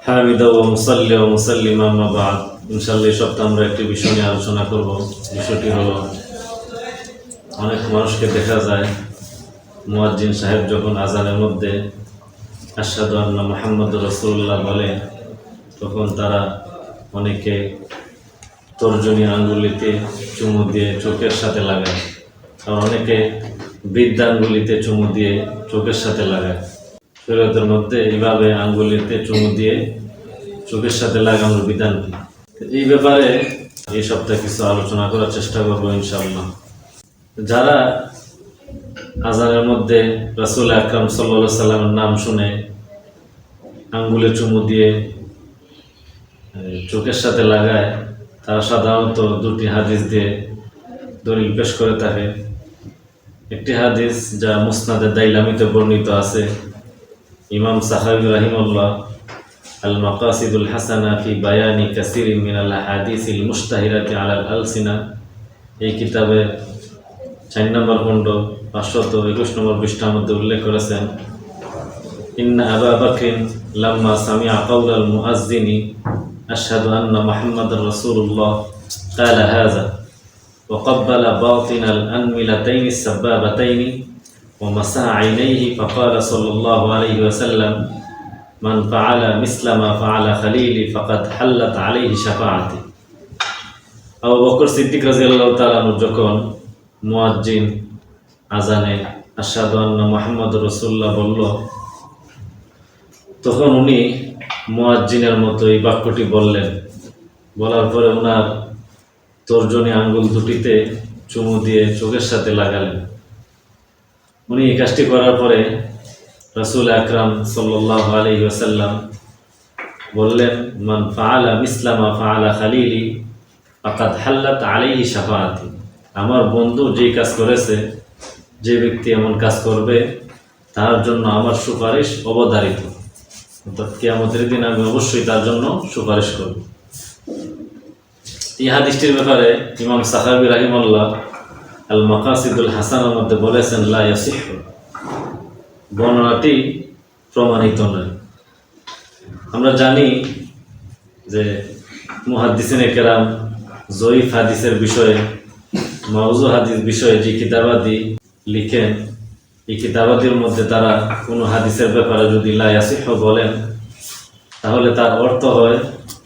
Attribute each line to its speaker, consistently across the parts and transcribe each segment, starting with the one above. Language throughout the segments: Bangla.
Speaker 1: হামিদা ওয়া মুসাল্লি ওয়া মুসাল্লিমা আম্মা বা'দ। ইনশাআল্লাহ এই সপ্তাহে আমরা একটি বিষয় নিয়ে আলোচনা করব। বিষয়টি হলো, অনেক মানুষকে দেখা যায় মুয়াজ্জিন সাহেব যখন আজানের মধ্যে আশহাদু আন্না মুহাম্মাদুর রাসূলুল্লাহ বলে, তখন তারা অনেকে তর্জনী আঙ্গুলিতে চুমু দিয়ে চোখের সাথে লাগায়, আর অনেকে বৃদ্ধাঙ্গুলিতে চুমু দিয়ে চোখের সাথে লাগায়। শরীয়তের মধ্যে এইভাবে আঙ্গুলিতে চুমু দিয়ে চোখের সাথে লাগানোর বিধান কি? এই ব্যাপারে এই সপ্তাহে কিছু আলোচনা করার চেষ্টা করবো ইনশাআল্লাহ। যারা আজানের মধ্যে রাসূল আকরাম সাল্লাল্লাহু আলাইহি সাল্লামের নাম শুনে আঙ্গুলে চুমু দিয়ে চোখের সাথে লাগায়, তারা সাধারণত দুটি হাদিস দিয়ে দলিল পেশ করে থাকে। একটি হাদিস যা মুসনাদে দাইলামিতে বর্ণিত আছে, ইমাম সাখাবী রাহিমাহুল্লাহ আল মাকাসিদুল হাসানা ফি বায়ানি কাসিরিন মিনাল আহাদিসিল মুশতাহিরাতি আলাল আলসিনা, এই কিতাবে 4 নম্বর খণ্ড 521 নম্বর পৃষ্ঠার মধ্যে উল্লেখ করেছেন, ইন্না আবা বকরিন লাম্মা সামিআ কাওলাল মুআজ্জিনি আশহাদু আন্না মুহাম্মাদার রাসূলুল্লাহ ক্বালা হাযা ওয়া ক্বাব্বালা বাতিনাল আনমিলাতাইনি সাব্বাবাতাইনি ওয়া মাসাহা আইনাইহি ফাকালা সাল্লাল্লাহু আলাইহি ওয়াসাল্লাম মান ফাআলা মিসলা মা ফাআলা খালিলি ফাকাদ হাল্লাত আলাইহি শাফাআতি। আবু বকর সিদ্দিক রাদিয়াল্লাহু তাআলা যখন মুয়াজ্জিন আজানে আশহাদু আন্না মুহাম্মাদুর রাসূলুল্লাহ বলল, তখন উনি মুয়াজ্জিনের মতো এই বাক্যটি বললেন। বলার পরে ওনার তর্জনী আঙ্গুল দুটিতে চুমু দিয়ে চোখের সাথে লাগালেন। উনি এই কাজটি করার পরে রাসূল আকরাম সাল্লাল্লাহু আলাইহি ওয়াসাল্লাম বললেন, মান ফাআলা মিসলা মা ফাআলা খালিলি ফাকাদ হাল্লাত আলাইহি শাফাআতি। আমার বন্ধু যেই কাজ করেছে, যে ব্যক্তি এমন কাজ করবে, তার জন্য আমার সুপারিশ অবধারিত, অর্থাৎ কিয়ামতের দিন আমি অবশ্যই তার জন্য সুপারিশ করব। এই হাদিসটির ব্যাপারে ইমাম সাখাবী রাহিমাহুল্লাহ আল মাকাসিদুল হাসানার মধ্যে বলেছেন, লা ইয়াসিহু, বর্ণনাটি প্রমাণিত নয়। আমরা জানি যে মুহাদ্দিসিনে কেরাম জয়ীফ হাদিসের বিষয়ে, মাউযু হাদিস বিষয়ে যে কিতাবাদি লিখেন, এই কিতাবাদির মধ্যে তারা কোনো হাদিসের ব্যাপারে যদি লা ইয়াসিহু বলেন, তাহলে তার অর্থ হয়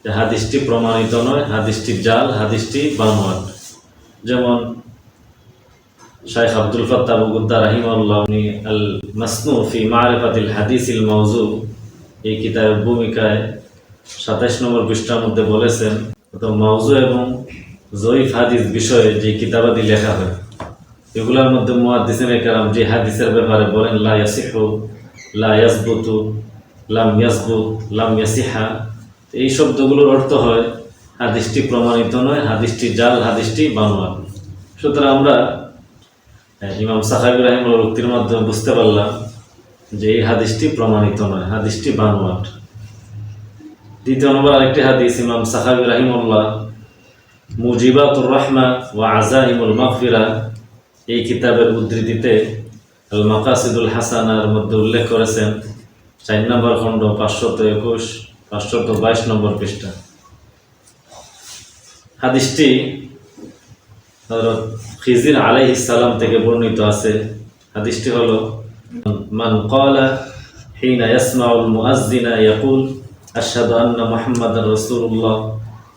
Speaker 1: যে হাদিসটি প্রমাণিত নয়, হাদিসটি জাল, হাদিসটি বানোয়াট। যেমন শাইখ আব্দুল ফাত্তাহ আবু গুদ্দা রাহিমাহুল্লাহ আল মাসনু ফি মারিফাতিল হাদিসিল মাউযু, এই কিতাবের ভূমিকায় 27 নম্বর পৃষ্ঠার মধ্যে বলেছেন, তো মাউযু এবং জয়ীফ হাদিস বিষয়ে যে কিতাবাদি লেখা হয়, এগুলোর মধ্যে মুহাদ্দিসিনে কেরাম যে হাদিসের ব্যাপারে বলেন লা ইয়াসিহু, লা ইয়াসবুতু, লাম ইয়াসবুত, লাম ইয়াসিহা, এই শব্দগুলোর অর্থ হয় হাদিসটি প্রমাণিত নয়, হাদিসটি জাল, হাদিসটি বানোয়াট। সুতরাং আমরা ইমাম সাখাবী রাহিমাহুল্লাহর উক্তির মাধ্যমে বুঝতে পারলাম যে এই হাদিসটি প্রমাণিত নয়, হাদিসটি বানোয়াট। দ্বিতীয় নম্বর আরেকটি হাদিস ইমাম সাখাবী রাহিমাহুল্লাহ মুজিবাতুর রাহমা ওয়া আযাইমুল মাগফিরা, এই কিতাবের উদ্ধৃতিতে আল মাকাসিদুল হাসানার মধ্যে উল্লেখ করেছেন, 4 নম্বর খণ্ড 521 522 নম্বর পৃষ্ঠা। হাদিসটি হযরত খিজির আলাইহিস সালাম থেকে বর্ণিত আছে। হাদিসটি হলো, মান ক্বালা হিনা ইয়াসমাউল মুআজ্জিনা ইয়াকুল আশহাদু আন্না মুহাম্মাদার রাসূলুল্লাহ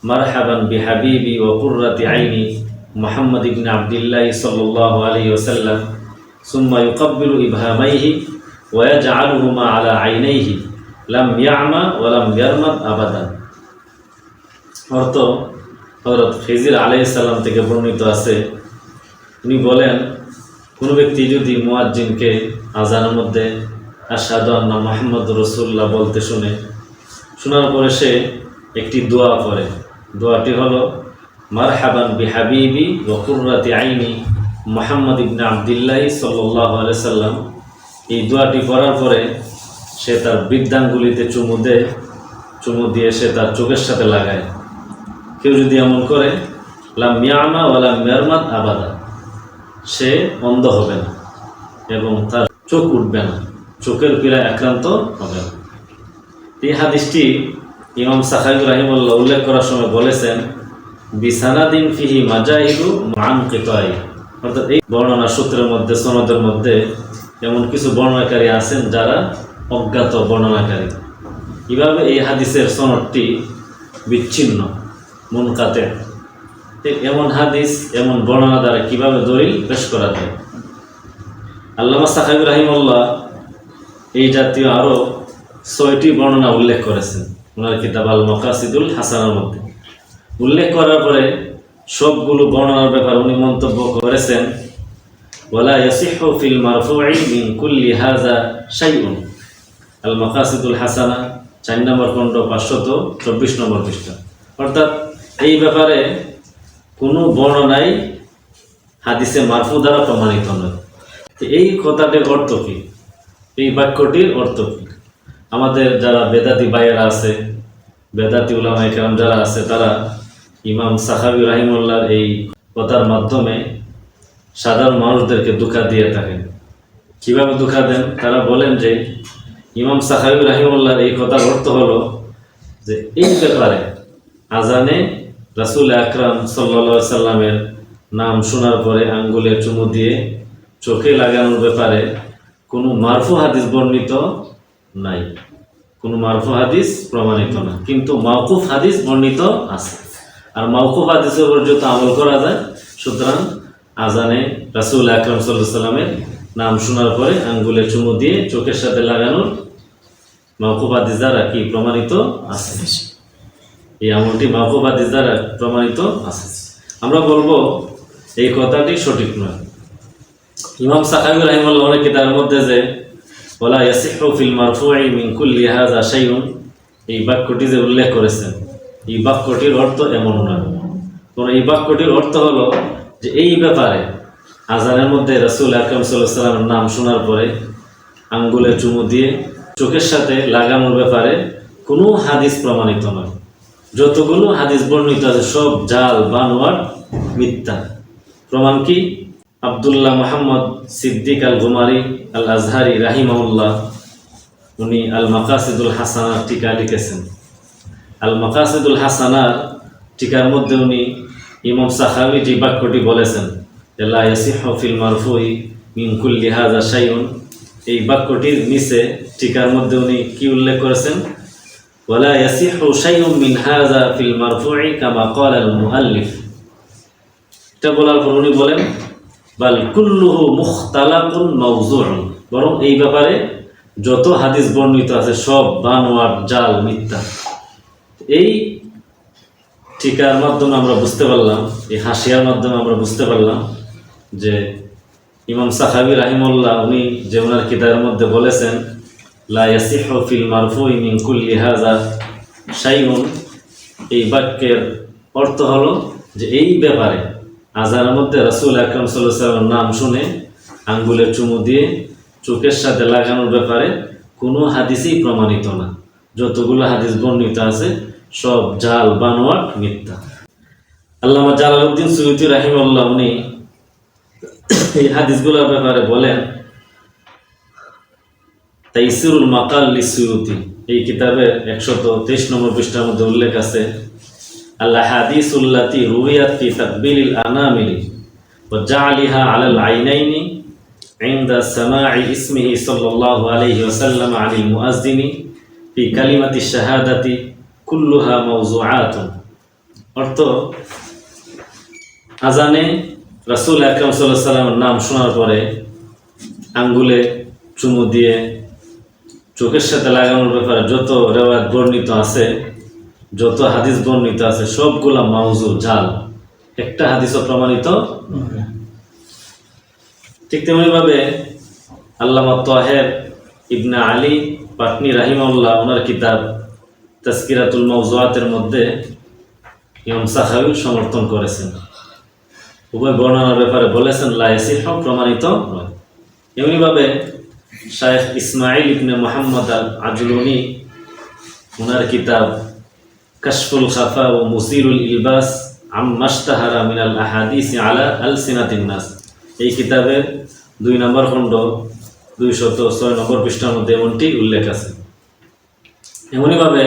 Speaker 1: মারহাবান বিহাবিবি ওয়া কুররাতি আইনি মুহাম্মদ ইবনে আবদুল্লাহ সাল্লাল্লাহু আলাইহি ওয়াসাল্লাম সুম্মা ইউকাব্বিলু ইবহামাইহি ওয়া ইয়াজআলুহুমা আলা আইনাইহি লাম ইয়ামা ওয়া লাম ইয়ারমাদ আবাদান। অর্থ হযরত খিজির আলাইহিস সালাম থেকে বর্ণিত আছে, উনি বলেন, কোনো ব্যক্তি যদি মুয়াজ্জিনকে আজানের মধ্যে আশহাদু আন্না মুহাম্মাদুর রাসূলুল্লাহ বলতে শোনার পরে সে একটি দোয়া পড়ে, দোয়াটি হলো মারহাবান বিহাবিবি ওয়া কুররাতি আইনি মুহাম্মদ ইবনে আবদুল্লাহ সাল্লাল্লাহু আলাইহি সাল্লাম, এই দোয়াটি পড়ার পরে সে তার বৃদ্ধাঙ্গুলিতে চুমু দিয়ে সে তার চোখের সাথে লাগায়। কেউ যদি এমন করে, লাম ইয়ামা ওয়া লাম ইয়ারমাদ আবাদা, সে অন্ধ হবে না এবং তার চোখ উঠবে না, চোখের পীড়ায় আক্রান্ত হবে না। এই হাদিসটি ইমাম সাখাবী রাহিমাহুল্লাহ উল্লেখ করার সময় বলেছেন বিসানাদিন ফিহি মাজাহিদু মুআনকিতাই, অর্থাৎ এই বর্ণনা সূত্রের মধ্যে সনদের মধ্যে এমন কিছু বর্ণনাকারী আছেন যারা অজ্ঞাত বর্ণনাকারী। এভাবে এই হাদিসের সনদটি বিচ্ছিন্ন, মুনকাতে। এমন হাদিস, এমন বর্ণনা দ্বারা কিভাবে দলিল পেশ করা যায়? আল্লামা সাখাবী রাহিমাহুল্লাহ এই জাতীয় আরও 6টি বর্ণনা উল্লেখ করেছেন ওনার কিতাব আল মাকাসিদুল হাসানার মধ্যে। উল্লেখ করার পরে সবগুলো বর্ণনার ব্যাপারে উনি মন্তব্য করেছেন ওয়ালা ইয়াসিহু ফিল মারফুই মিন কুল্লি হাযা শাইউন। আল মাকাসিদুল হাসানা 4 নম্বর খণ্ড 524 নম্বর পৃষ্ঠা। অর্থাৎ এই ব্যাপারে কোনো বর্ণনাই হাদিসে মারফু দ্বারা প্রমাণিত নয়। এই কথাটির অর্থ কি? এই বাক্যটির অর্থ কি? আমাদের যারা বেদাতি ভাইয়েরা আছে, বেদাতি উলামায়ে কেরাম যারা আছে, তারা ইমাম সাখাবী রাহিমাহুল্লাহর এই কথার মাধ্যমে সাধারণ মানুষদেরকে ধোঁকা দিয়ে থাকেন। কিভাবে ধোঁকা দেন? তারা বলেন যে ইমাম সাখাবী রাহিমাহুল্লাহর এই কথার অর্থ হলো যে এই ব্যাপারে আজানে রাসূল আকরাম সাল্লাল্লাহু আলাইহি সাল্লামের নাম শোনার পরে আঙ্গুলে চুমু দিয়ে চোখে লাগানোর ব্যাপারে কোনো মারফু হাদিস বর্ণিত নাই, কোনো মারফু হাদিস প্রমাণিত না, কিন্তু মাওকুফ হাদিস বর্ণিত আছে। আর মাওকুফ হাদিসের উপর যত আমল করা যায়, সুতরাং আজানে রাসূল আকরাম সাল্লাল্লাহু আলাইহি সাল্লামের নাম শোনার পরে আঙ্গুলে চুমু দিয়ে চোখের সাথে লাগানোর মাওকুফ হাদিস দ্বারা কি প্রমাণিত আছে? এই আমলটি মাওকুফ হাদিস দ্বারা প্রমাণিত আছে। আমরা বলবো এই কথাটি সঠিক নয়। ইমাম সাখাবী রাহিমাহুল্লাহ অনেক কিতাবের মধ্যে যে ওয়ালা ইয়াসিহু ফিল মারফুই মিন কুল্লি হাযা শাইউন, এই বাক্যটি যে উল্লেখ করেছেন, এই বাক্যটির অর্থ এমন নয়। কারণ এই বাক্যটির অর্থ হলো যে এই ব্যাপারে আজানের মধ্যে রাসূল আকরাম সাল্লাল্লাহু আলাইহি সাল্লামের নাম শোনার পরে আঙ্গুলে চুমু দিয়ে চোখের সাথে লাগানোর ব্যাপারে কোনো হাদিস প্রমাণিত নয়। যতগুলো হাদিস বর্ণিত আছে সব জাল, বানোয়াট, মিথ্যা। প্রমাণ কি? আব্দুল্লাহ মুহাম্মদ সিদ্দিক আল গুমারি আল আজহারি রাহিমাহুল্লাহ উনি আল মাকাসিদুল হাসানার টিকা লিখেছেন। আল মাকাসিদুল হাসানার টিকার মধ্যে উনি ইমাম সাখাবী যে বাক্যটি বলেছেন লা ইয়াসিহু ফিল মারফুই মিন কুল্লি হাযা শাইউন, এই বাক্যটির নিচে টিকার মধ্যে উনি কি উল্লেখ করেছেন? ওয়ালা ইয়াসিহু শাইউন মিন হাযা ফিল মারফুই কামা ক্বালা আল মুআল্লিফ। এটা বলার পর উনি বলেন বাল কুল্লুহু মুখতালাকুন মাওযুউন, বরং এই ব্যাপারে যত হাদিস বর্ণিত আছে সব বানোয়াট, জাল, মিথ্যা। এই টিকার মাধ্যমে আমরা বুঝতে পারলাম, এই হাসিয়ার মাধ্যমে আমরা বুঝতে পারলাম যে ইমাম সাখাবী রাহিমাহুল্লাহ উনি যে ওনার কিতাবের মধ্যে বলেছেন লা ইয়াসিহু ফিল মারফুই মিন কুল্লি হাযা শাইউন, এই বাক্যের অর্থ হলো যে এই ব্যাপারে আজানের মধ্যে রাসূল আকরাম সাল্লাল্লাহু আলাইহি ওয়াসাল্লামের নাম শুনে আঙ্গুলে চুমু দিয়ে চোখের সাথে লাগানোর ব্যাপারে কোনো হাদিসই প্রমাণিত না। যতগুলো হাদিস বর্ণিত আছে সব জাল, বানোয়াট, মিথ্যা। আল্লামা জালালউদ্দিন সুয়ুতী রাহিমাহুল্লাহ উনি এই হাদিসগুলোর ব্যাপারে বলেন তাইসিরুল মাকাল লিসুয়ুতী, এই কিতাবের 123 নম্বর পৃষ্ঠার মধ্যে উল্লেখ আছে আল হাদিসুল্লাতী রুওয়াত ফি তাকবিলিল আনামিলি ওয়া জাআলিহা আলাল আইনাইনি ইনদা সামাঈ ইসমিহি সাল্লাল্লাহু আলাইহি ওয়াসাল্লাম আলিল মুআজ্জিনি ফি কালিমাতি শাহাদাতি কুল্লুহা মাওযুআতুন। অর্থ, আজানে রাসূল আকরাম সাল্লাল্লাহু আলাইহি ওয়াসাল্লামের নাম শোনার পরে আঙ্গুলে চুমু দিয়ে চোখের সাথে লাগানোর ব্যাপারে যত রিওয়ায়াত বর্ণিত আছে, যত হাদিস বর্ণিত আছে সবগুলা মাওযু, জাল, একটা হাদিসও প্রমাণিত। ঠিক তেমনিভাবে আল্লামা তাহের ইবনে আলী পাটনি রাহিমাহুল্লাহ ওনার কিতাব তাজকিরাতুল মাওযুআতের মধ্যে ইমাম সাখাবী সমর্থন করেছেন। উভয় বর্ণনার ব্যাপারে বলেছেন লা ইয়াসিহু, প্রমাণিত নয়। এমনিভাবে শাইখ ইসমাঈল ইবনে মুহাম্মদ আল আজলুনি ওনার কিতাব কাশফুল খাফা ও মুসিরুল ইলবাস আম্মাশতাহারা মিনাল আহাদিস আলা আলসিনাতিন নাস, এই কিতাবের 2 নম্বর খণ্ড 206 নম্বর পৃষ্ঠার মধ্যে এমনটি উল্লেখ আছে। এমনিভাবে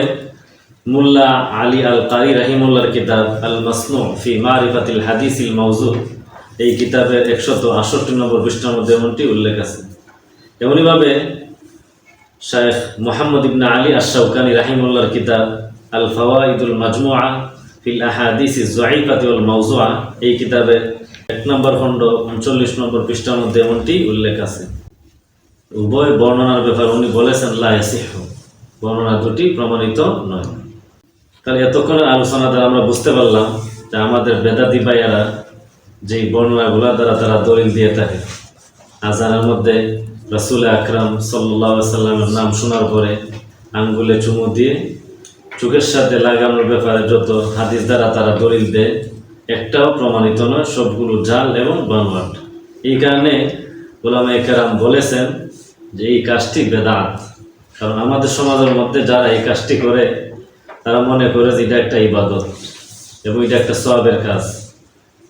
Speaker 1: মুল্লা আলী আল কারি রাহিমুল্লাহর কিতাব আল মাসনু ফি মারিফাতিল হাদিসিল মাউজু, এই কিতাবের 168 নম্বর পৃষ্ঠার মধ্যে এমনটি উল্লেখ আছে। এমনিভাবে শায়েখ মুহাম্মদ ইবনে আলী আশ-শাওকানি রাহিমুল্লাহর কিতাব আল ফাওয়াইদুল মাজমুআ ফিল আহাদিসিজ যায়িফাতি ওয়াল মাওজুআ, এই কিতাবের 1 নম্বর খণ্ড 39 নম্বর পৃষ্ঠার মধ্যে এমনটি উল্লেখ আছে। উভয় বর্ণনার ব্যাপারে উনি বলেছেন লা ইয়াসিহু, বর্ণনা দুটি প্রমাণিত নয়। তাহলে এতক্ষণের আলোচনা দ্বারা আমরা বুঝতে পারলাম যে আমাদের বেদাতি ভাইয়ারা যেই বর্ণনাগুলা দ্বারা তারা দলিল দিয়ে থাকে, আজানের মধ্যে রাসূল আকরাম সাল্লাল্লাহু আলাইহি সাল্লামের নাম শোনার পরে আঙ্গুলে চুমু দিয়ে চোখের সাথে লাগানোর ব্যাপারে যত হাদিস দ্বারা তারা দলিল দেয়, একটাও প্রমাণিত নয়, সবগুলো জাল এবং বানোয়াট। এই কারণে উলামায়ে কেরাম বলেছেন যে এই কাজটি বেদাত। কারণ আমাদের সমাজের মধ্যে যারা এই কাজটি করে তারা মনে করে যে এটা একটা ইবাদত এবং এটা একটা সওয়াবের কাজ,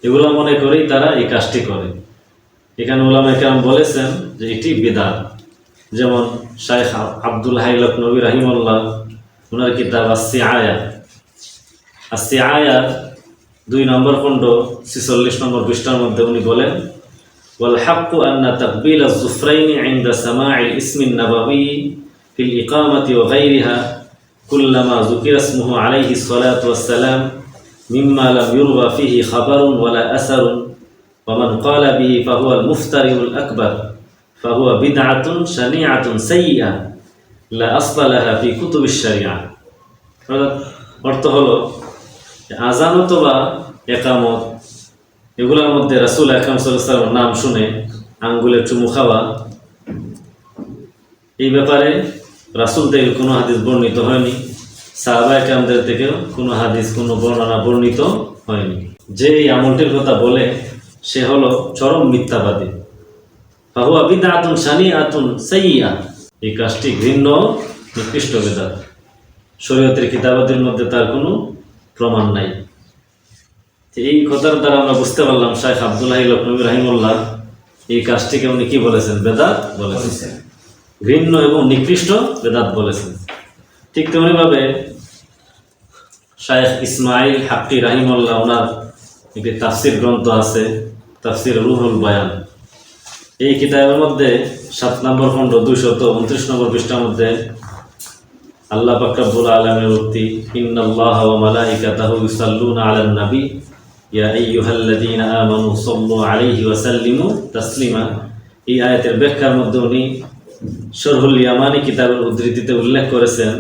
Speaker 1: এগুলো মনে করেই তারা এই কাজটি করে। এখানে উলামায়ে কেরাম বলেছেন যে এটি বিদআত। যেমন শাইখ আব্দুল হাই লখনবী রাহিমাহুল্লাহ ওনার কিতাব আস-সিআয়া 2 নম্বর খণ্ড 46 নম্বর পৃষ্ঠার মধ্যে উনি বলেন, ওয়াল হাক্কু আন্না তাকবিল আয-যুফরাইনি ইনদা সামা'il ইসমি নাবাবী ফিল ইকামাতি ওয়া গায়রিহা কুল্লামা যুকিরা ইসমুহু আলাইহি সালাতু ওয়াস সালাম মিম্মা লাম ইউরওয়া ফিহি খাবারুন ওয়ালা আসারুন ওয়া মান ক্বালা বিহি ফাহুয়া আল-মুফতারিউল আকবার ফাহুয়া বিদআতুন শানিআতুন সাইয়্যা লা আসলা লাহা ফি কুতুবিশ শরিয়া। অর্থ হলো আযান অথবা ইকামত এগুলোর মধ্যে রাসূল আকরাম সাল্লাল্লাহু আলাইহি ওয়াসাল্লামের নাম শুনে আঙ্গুলে চুমু খাওয়া, এই ব্যাপারে রাসূল থেকে কোনো হাদিস বর্ণিত হয়নি, সাহাবায়ে কেরামদের থেকেও কোনো হাদিস কোনো বর্ণনা বর্ণিত হয়নি। যে এই আমলটির কথা বলে সে হলো চরম মিথ্যাবাদী। ফাহুয়া বিদআতুন শানিআতুন সাইয়্যা, এই কাজটি ঘৃণ্য নিকৃষ্ট বেদাত। শরীয়তের কিতাবাদের মধ্যে তার কোনো প্রমাণ নাই। এই কথার দ্বারা আমরা বুঝতে পারলাম শাইখ আব্দুল হাই লখনবী রাহিমাহুল্লাহ এই কাজটিকে উনি কি বলেছেন? বেদাত বলেছেন, ঘৃণ্য এবং নিকৃষ্ট বেদাত বলেছেন। ঠিক তেমনিভাবে শাইখ ইসমাইল হাক্কি রাহিমাহুল্লাহ ওনার একটি তাফসির গ্রন্থ আছে, তাফসির রুহুল বায়ান। এই কিতাবের মধ্যে 7 নম্বর খণ্ড 229 নম্বর পৃষ্ঠার মধ্যে আল্লাহ পাক রব্বুল আলামিনের উক্তি, ইন্নাল্লাহা ওয়া মালাইকাতাহু ইউসাল্লুনা আলান নবী ইয়া আইয়ুহাল্লাযীনা আমানু সাল্লু আলাইহি ওয়া সাল্লিমু তাসলিমা। এই আয়াতের ব্যাখ্যার মধ্যে উনি শরহুল ইয়ামানি কিতাবের উদ্ধৃতিতে উল্লেখ করেছেন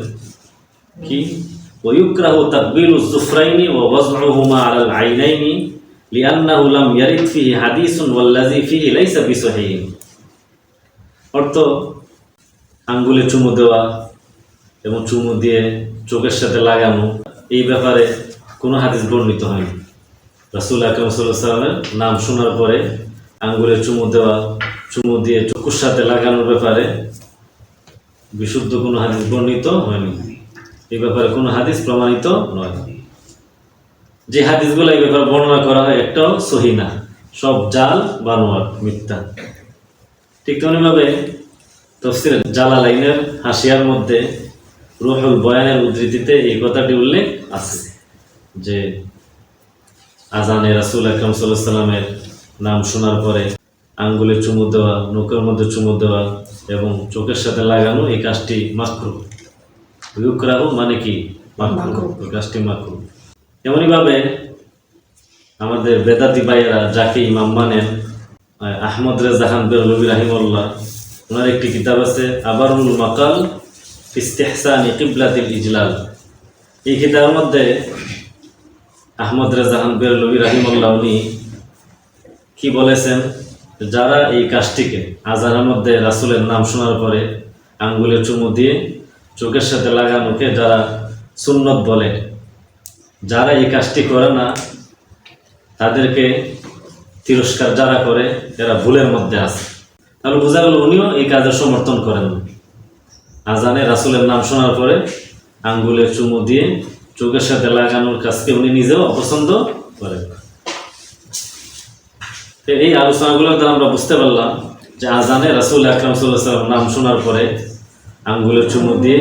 Speaker 1: কি, ওয়া ইউকরাহু তাকবিলুজ যুফরাইনি ওয়া ওয়াজউহুমা আলাল আইনাইনি লিআন্নাহু লাম ইয়ারিদ ফিহি হাদিসুন ওয়াল্লাযী ফিহি লাইসা বিসহিহ। অর্থ, আঙ্গুলে চুমু দেওয়া এবং চুমু দিয়ে চোখের সাথে লাগানো, এই ব্যাপারে কোনো হাদিস বর্ণিত হয়নি। রাসূল আকরাম সাল্লাল্লাহু আলাইহি ওয়াসাল্লামের নাম শোনার পরে আঙ্গুলে চুমু দেওয়া, চুমু দিয়ে চোখের সাথে লাগানোর ব্যাপারে বিশুদ্ধ কোনো হাদিস বর্ণিত হয়নি। এই ব্যাপারে কোনো হাদিস প্রমাণিত নয়। যে হাদিসগুলো এই ব্যাপারে বর্ণনা করা হয় একটাও সহিহ না, সব জাল বানোয়াট মিথ্যা। ঠিক তেমনিভাবে তাফসীর জালালাইনের হাসিয়ার মধ্যে রুহুল বয়ানের উদ্ধৃতিতে এই কথাটি উল্লেখ আছে যে আজানে রাসূল আকরাম সাল্লাল্লাহু আলাইহি ওয়াসাল্লামের নাম শোনার পরে আঙ্গুলে চুমু দেওয়া, নখের মধ্যে চুমু দেওয়া এবং চোখের সাথে লাগানো এই কাজটি মাকরুহ। ইউকরাহু মানে কি? মাকরুহ, এই কাজটি মাকরুহ। এমনিভাবে আমাদের বেদাতি ভাইয়েরা যাকে ইমাম মানেন, আহমদ রেজা খান বেরলভী রাহিমাহুল্লাহ, ওনার একটি কিতাব আছে আবারুল মাকাল ফি ইস্তিহসানি কিবলাতিল ইজলাল। এই কিতাবের মধ্যে আহমদ রেজা খান বেরলভী রাহিমাহুল্লাহ উনি কি বলেছেন, যারা এই কাজটিকে আজানের মধ্যে রাসূলের নাম শোনার পরে আঙ্গুলে চুমু দিয়ে চোখের সাথে লাগানোকে যারা সুন্নত বলে, যারা এই কাজটি করে না তাদেরকে তিরস্কার যারা করে এরা ভুলের মধ্যে আছে। তাহলে বোঝা গেল উনিও এই কাজের সমর্থন করেন না। আজানে রাসূলের নাম শোনার পরে আঙ্গুলে চুমু দিয়ে চোখের সাথে লাগানোর কাজকে উনি নিজেও অপছন্দ করেন। এই আলোচনাগুলোর দ্বারা আমরা বুঝতে পারলাম যে আজানে রাসূল আকরাম সাল্লাল্লাহু আলাইহি ওয়াসাল্লাম নাম শোনার পরে আঙ্গুলে চুমু দিয়ে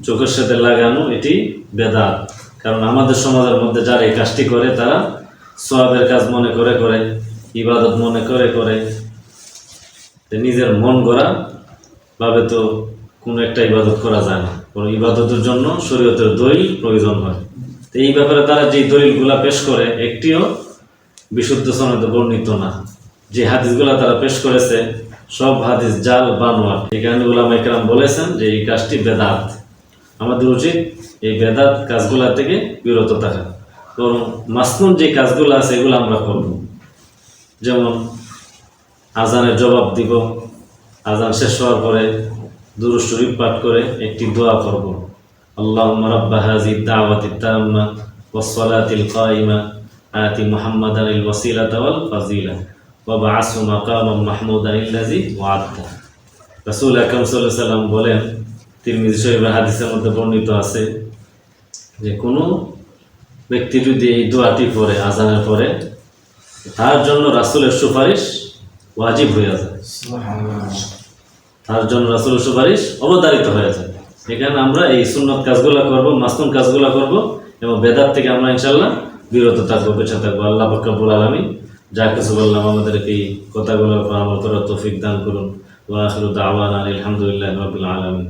Speaker 1: চোখের সাথে লাগানো এটি বেদাত। কারণ আমাদের সমাজের মধ্যে যারা এই কাজটি করে তারা সওয়াবের কাজ মনে করে করে, ইবাদত মনে করে করে, নিজের মন গড়া ভাবে তো কোনো একটা ইবাদত করা যায় না। কোনো ইবাদতের জন্য শরীয়তের দলিল প্রয়োজন হয়। তো এই ব্যাপারে তারা যে দলিলগুলা পেশ করে একটিও বিশুদ্ধ সনদে বর্ণিত না। যে হাদিসগুলা তারা পেশ করেছে সব হাদিস জাল বানোয়ার। এই কারণে উলামায়ে কেরাম বলেছেন যে এই কাজটি বেদাত। আমাদের উচিত এই বেদাত কাজগুলা থেকে বিরত থাকা, বরং মাসনুন যে কাজগুলো আছে এগুলো আমরা করব। যেমন আজানের জবাব দিব, আজান শেষ হওয়ার পরে দুরূদ শরীফ পাঠ করে একটি দোয়া করব, আল্লাহুম্মা রাব্বা হাযিহি দাওয়াতি তাম্মা ওয়াস সালাতিল কায়িমা আতি মুহাম্মাদানিল ওয়াসিলাতা ওয়াল ফাজিলা ওয়া বা'আসহু মাকামান মাহমুদানিল্লাযী ওয়া'আদতা। রাসূল আকরাম সাল্লাল্লাহু আলাইহি ওয়াসাল্লাম বলেন, তিরমিজি শরীফের হাদিসের মধ্যে বর্ণিত আছে যে কোনো ব্যক্তি যদি এই দোয়াটি পড়ে আজানের পরে, তার জন্য রাসূলের সুপারিশ ওয়াজিব হয়ে যায়, তার জন্য রাসূলের সুপারিশ অবধারিত হয়ে যায়। এখানে আমরা এই সুন্নত কাজগুলো করব, মাসনুন কাজগুলো করব এবং বেদাত থেকে আমরা ইনশাআল্লাহ বিরত থাকবো, বেঁচে থাকবো। আল্লাহ পাক রব্বুল আলামিন যা কিছু বললাম আমাদেরকে এই কথাগুলোর উপর আমল করার তৌফিক দান করুন। ওয়া আখিরু দাওয়ানা আলহামদুলিল্লাহি রাব্বিল আলামিন।